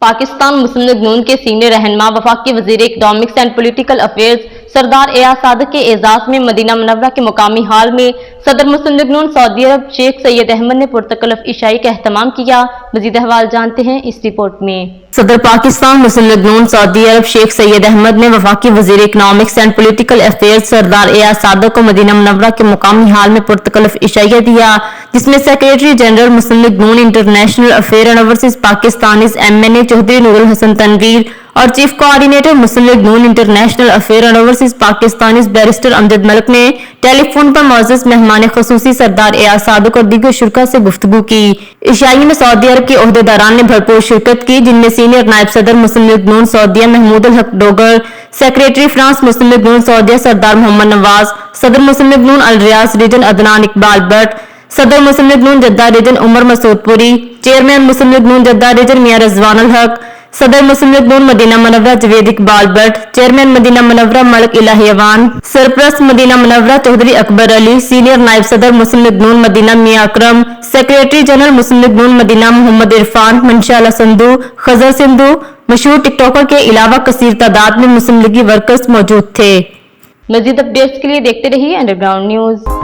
पाकिस्तान मुस्लिम लीग नून के सीनियर रहनुमा वफाकी वजीर इकनॉमिक्स एंड पॉलिटिकल अफेयर्स सरदार एयाज सादिक के एजाज में मदीना मुनव्वरा के मुकामी हाल में सदर मुस्लिम लीग नून सऊदी अरब शेख सैयद अहमद ने पुरतकल्लुफ इशाई का एहतमाम किया। मजीद अहवाल जानते हैं इस रिपोर्ट में। सदर पाकिस्तान मुस्लिम लीग नून सऊदी अरब शेख सैयद अहमद ने वफाकी वजीर इकनॉमिक्स एंड पॉलिटिकल अफेयर्स सरदार एयाज सादिक को मदीना मुनव्वरा के मुकामी हाल में पुरतकल्लुफ इशाइया दिया, जिसमें secretary general Muslim League Noon international affair and overseas Pakistan MNA Chaudhry Noorul Hasan Tanveer और chief coordinator Muslim League Noon international affair and overseas Pakistan barrister Amjad Malik ने टेलीफोन पर मौजूद मेहमान खसूसी सरदार एयाज सादिक और दीगर शुरा से गुफ्तगू की। इशाई में सऊदी अरब के ओहदेदारान ने भरपूर शिरकत की, जिनमें सीनियर नायब सदर मुस्लिम लीग नून सऊदिया महमूद अल हक डोगर, सेक्रेटरी फ्रांस मुस्लिम लीग नून सऊदिया सरदार मोहम्मद नवाज, सदर Muslim League Noon Al Riyadh region Adnan Iqbal Bhatt, सदर Muslim League Noon Jeddah region Umar Masoodpuri, chairman Muslim League Noon Jeddah region Mian Rizwan Al Haq, सदर मुस्लिम लीग नून मदीना मुनव्वरा जवेद इकबाल भट्ट, चेयरमैन मदीना मुनव्वरा मलिक इलाही अवान, सरप्रस्त मदीना मुनव्वरा चौधरी अकबर अली, सीनियर नायब सदर मुस्लिम लीग नून मदीना मियां अकरम, secretary general Muslim League Noon Medina Mohammad Irfan, मंशाला Sandhu, खजर सिंधु, मशहूर टिकटॉकर के अलावा कसीर तादाद में मुस्लिम लीगी वर्कर्स मौजूद थे। मजीद अपडेट्स के लिए देखते रहिए अंडरग्राउंड न्यूज।